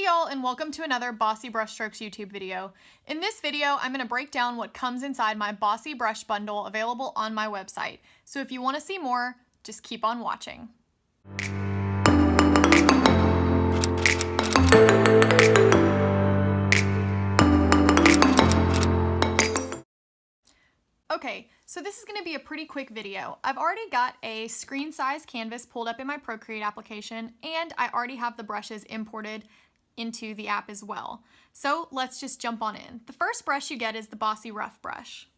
Hey y'all, and welcome to another Bossy Brushstrokes YouTube video. In this video, I'm going to break down what comes inside my Bossy Brush bundle available on my website. So if you want to see more, just keep on watching. Okay, so this is going to be a pretty quick video. I've already got a screen size canvas pulled up in my Procreate application, and I already have the brushes imported into the app as well. So let's just jump on in. The first brush you get is the Bossy Rough brush.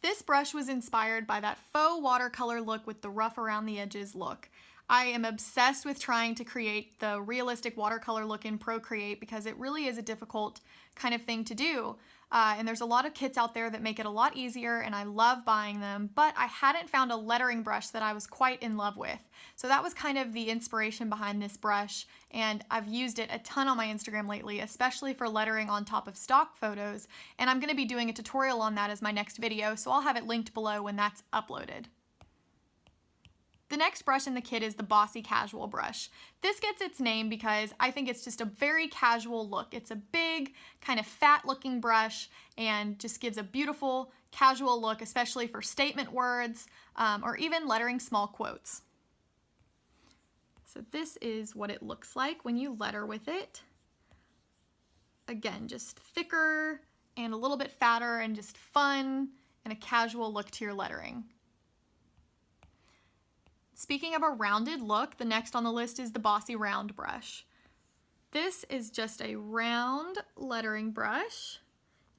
This brush was inspired by that faux watercolor look with the rough around the edges look. I am obsessed with trying to create the realistic watercolor look in Procreate because it really is a difficult kind of thing to do. And there's a lot of kits out there that make it a lot easier, and I love buying them, but I hadn't found a lettering brush that I was quite in love with. So that was kind of the inspiration behind this brush, and I've used it a ton on my Instagram lately, especially for lettering on top of stock photos, and I'm going to be doing a tutorial on that as my next video, so I'll have it linked below when that's uploaded. The next brush in the kit is the Bossy Casual brush. This gets its name because I think it's just a very casual look. It's a big, kind of fat looking brush and just gives a beautiful casual look, especially for statement words or even lettering small quotes. So this is what it looks like when you letter with it. Again, just thicker and a little bit fatter and just fun and a casual look to your lettering. Speaking of a rounded look, the next on the list is the Bossy Round brush. This is just a round lettering brush.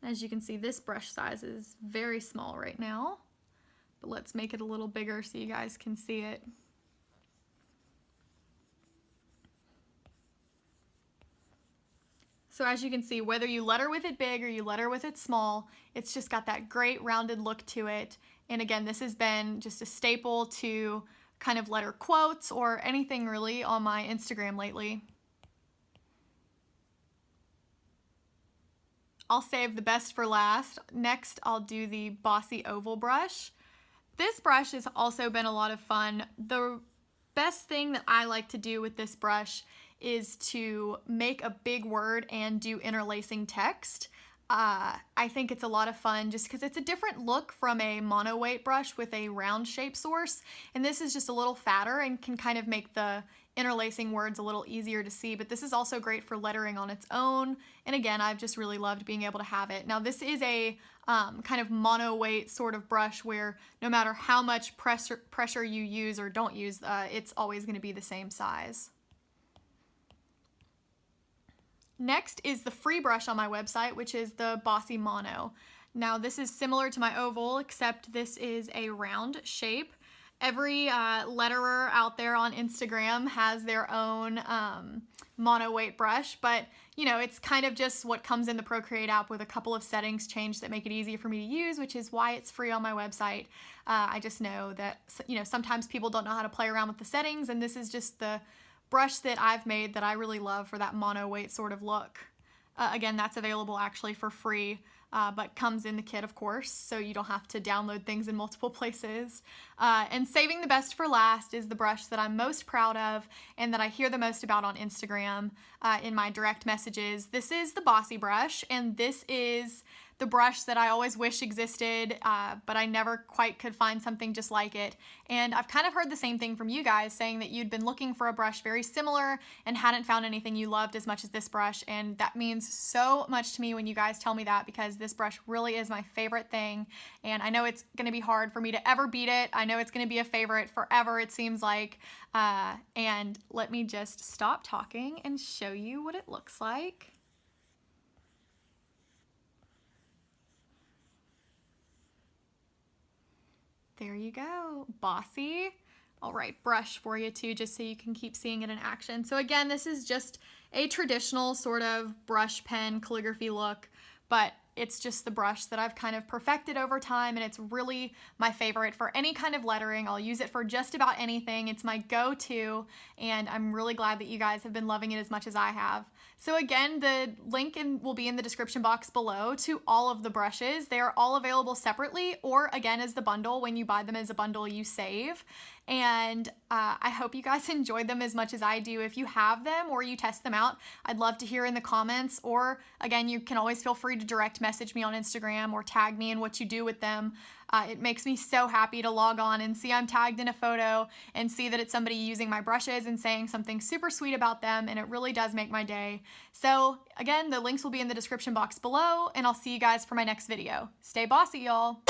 As you can see, this brush size is very small right now, but let's make it a little bigger so you guys can see it. So as you can see, whether you letter with it big or you letter with it small, it's just got that great rounded look to it. And again, this has been just a staple to kind of letter quotes or anything really on my Instagram lately. I'll save the best for last. Next, I'll do the Bossy Oval brush. This brush has also been a lot of fun. The best thing that I like to do with this brush is to make a big word and do interlacing text. I think it's a lot of fun just because it's a different look from a mono weight brush with a round shape source, and this is just a little fatter and can kind of make the interlacing words a little easier to see, but this is also great for lettering on its own, and again, I've just really loved being able to have it. Now this is a kind of mono weight sort of brush where no matter how much pressure you use or don't use, it's always going to be the same size. Next is the free brush on my website, which is the Bossy Mono. Now this is similar to my oval, except this is a round shape. Every letterer out there on Instagram has their own mono weight brush, but you know, it's kind of just what comes in the Procreate app with a couple of settings changed that make it easy for me to use, which is why it's free on my website. I just know that, you know, sometimes people don't know how to play around with the settings, and this is just the brush that I've made that I really love for that mono weight sort of look. Again, that's available actually for free, but comes in the kit, of course, so you don't have to download things in multiple places. And saving the best for last is the brush that I'm most proud of and that I hear the most about on Instagram in my direct messages. This is the Bossy Brush, and this is the brush that I always wish existed, but I never quite could find something just like it. And I've kind of heard the same thing from you guys, saying that you'd been looking for a brush very similar and hadn't found anything you loved as much as this brush, and that means so much to me when you guys tell me that, because this brush really is my favorite thing, and I know it's gonna be hard for me to ever beat it. I know it's gonna be a favorite forever, it seems like, and let me just stop talking and show you what it looks like. There you go, Bossy. All right, brush for you too, just so you can keep seeing it in action. So again, this is just a traditional sort of brush pen calligraphy look, but it's just the brush that I've kind of perfected over time, and it's really my favorite for any kind of lettering. I'll use it for just about anything. It's my go-to, and I'm really glad that you guys have been loving it as much as I have. So again, the link will be in the description box below to all of the brushes. They are all available separately, or again as the bundle. When you buy them as a bundle, you save. And I hope you guys enjoyed them as much as I do. If you have them or you test them out, I'd love to hear in the comments, or again, you can always feel free to direct message me on Instagram or tag me in what you do with them. It makes me so happy to log on and see I'm tagged in a photo and see that it's somebody using my brushes and saying something super sweet about them, and it really does make my day. So again, the links will be in the description box below, and I'll see you guys for my next video. Stay bossy, y'all.